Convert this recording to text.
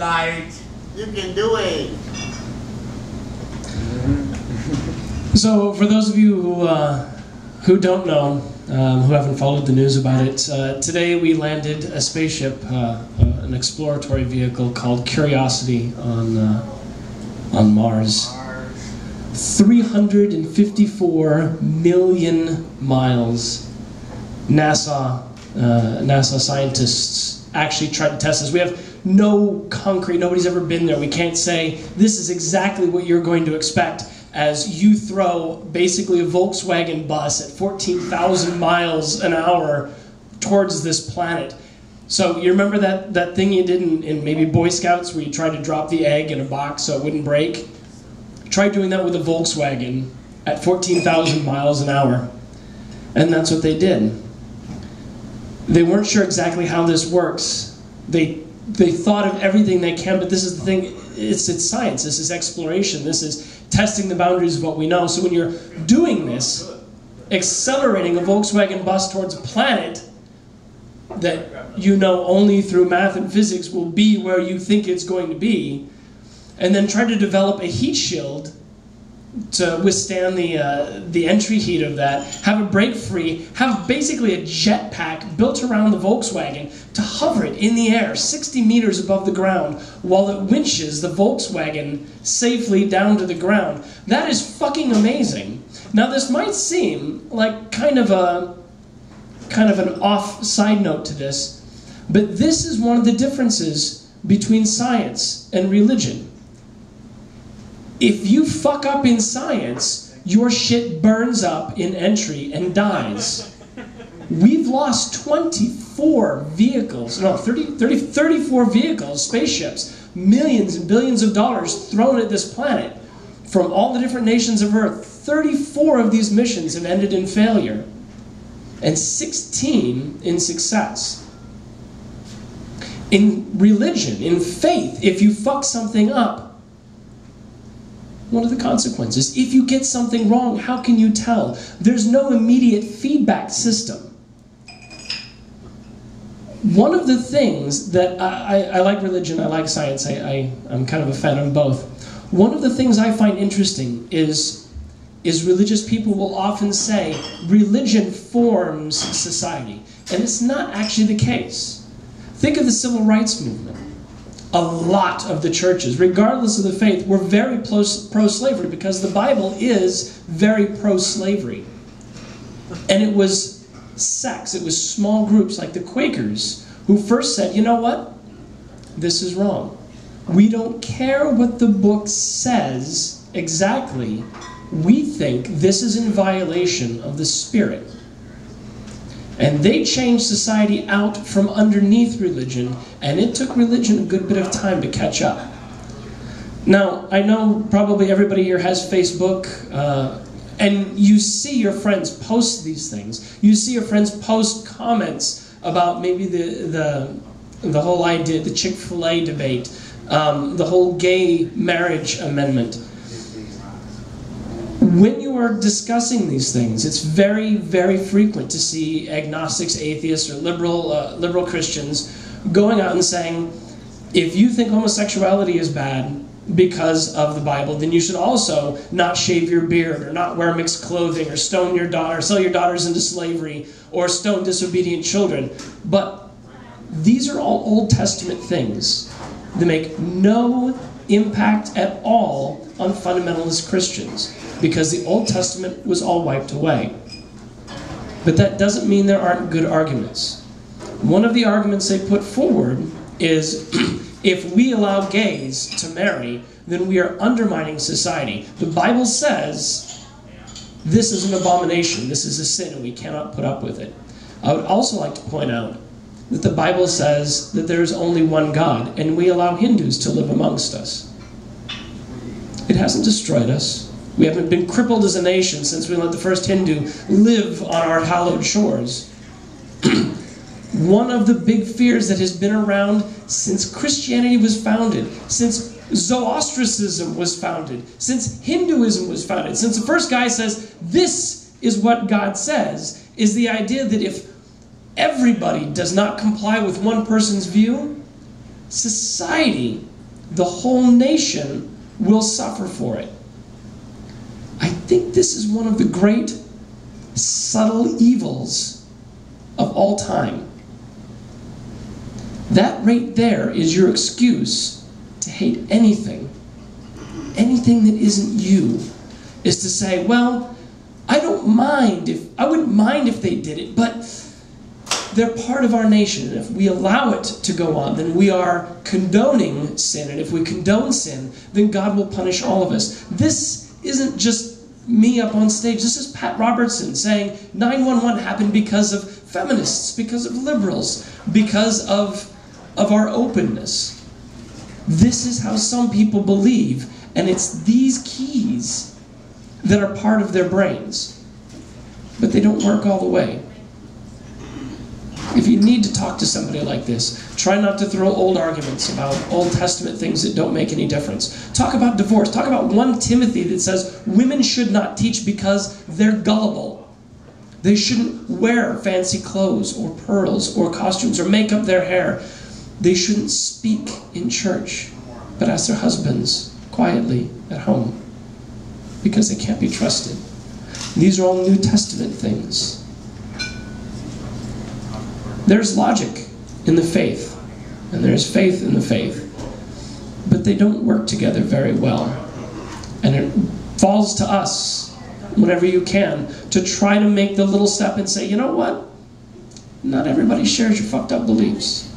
light. You can do it. So, for those of you who don't know, who haven't followed the news about it, today we landed a spaceship, an exploratory vehicle called Curiosity on Mars. 354 million miles. NASA scientists actually tried to test this. We have no concrete, nobody's ever been there. We can't say this is exactly what you're going to expect as you throw basically a Volkswagen bus at 14,000 miles an hour towards this planet. So you remember that thing you did in maybe Boy Scouts where you tried to drop the egg in a box so it wouldn't break? Try doing that with a Volkswagen at 14,000 miles an hour. And that's what they did. They weren't sure exactly how this works. They thought of everything they can, but this is the thing, it's science, this is exploration, this is testing the boundaries of what we know. So when you're doing this, accelerating a Volkswagen bus towards a planet that you know only through math and physics will be where you think it's going to be, and then try to develop a heat shield to withstand the entry heat of that, have it break free, have basically a jetpack built around the Volkswagen to hover it in the air 60 meters above the ground while it winches the Volkswagen safely down to the ground. That is fucking amazing. Now this might seem like kind of an off side note to this, but this is one of the differences between science and religion. If you fuck up in science, your shit burns up in entry and dies. We've lost 34 vehicles, no, 34 vehicles, spaceships, millions and billions of dollars thrown at this planet from all the different nations of Earth. 34 of these missions have ended in failure, and 16 in success. In religion, in faith, if you fuck something up, what are the consequences? If you get something wrong, how can you tell? There's no immediate feedback system. One of the things that I like religion, I like science, I'm kind of a fan of both. One of the things I find interesting is religious people will often say religion forms society, and it's not actually the case. Think of the civil rights movement. A lot of the churches, regardless of the faith, were very pro-slavery because the Bible is very pro-slavery. And it was sects, it was small groups like the Quakers who first said, you know what? This is wrong. We don't care what the book says exactly. We think this is in violation of the Spirit. And they changed society out from underneath religion, and it took religion a good bit of time to catch up. Now, I know probably everybody here has Facebook, and you see your friends post these things. You see your friends post comments about maybe the whole idea, the Chick-fil-A debate, the whole gay marriage amendment. When you are discussing these things, it's very, very frequent to see agnostics, atheists, or liberal Christians going out and saying, if you think homosexuality is bad because of the Bible, then you should also not shave your beard, or not wear mixed clothing, or stone your daughter, sell your daughters into slavery, or stone disobedient children. But these are all Old Testament things that make no impact at all on fundamentalist Christians, because the Old Testament was all wiped away. But that doesn't mean there aren't good arguments. One of the arguments they put forward is if we allow gays to marry, then we are undermining society. The Bible says this is an abomination, this is a sin, and we cannot put up with it. I would also like to point out that the Bible says that there is only one God, and we allow Hindus to live amongst us. It hasn't destroyed us. We haven't been crippled as a nation since we let the first Hindu live on our hallowed shores. One of the big fears that has been around since Christianity was founded, since Zoroastrianism was founded, since Hinduism was founded, since the first guy says, this is what God says, is the idea that if everybody does not comply with one person's view, society the whole nation will suffer for it. I think this is one of the great subtle evils of all time. That right there is your excuse to hate anything. Anything that isn't you is to say, well, I wouldn't mind if they did it, but they're part of our nation. And if we allow it to go on, then we are condoning sin. And if we condone sin, then God will punish all of us. This isn't just me up on stage. This is Pat Robertson saying 9/11 happened because of feminists, because of liberals, because of our openness. This is how some people believe, and it's these keys that are part of their brains. But they don't work all the way. If you need to talk to somebody like this, try not to throw old arguments about Old Testament things that don't make any difference. Talk about divorce. Talk about 1 Timothy that says women should not teach because they're gullible. They shouldn't wear fancy clothes or pearls or costumes or make up their hair. They shouldn't speak in church, but ask their husbands quietly at home because they can't be trusted. These are all New Testament things. There's logic in the faith, and there's faith in the faith, but they don't work together very well. And it falls to us, whenever you can, to try to make the little step and say, you know what? Not everybody shares your fucked up beliefs.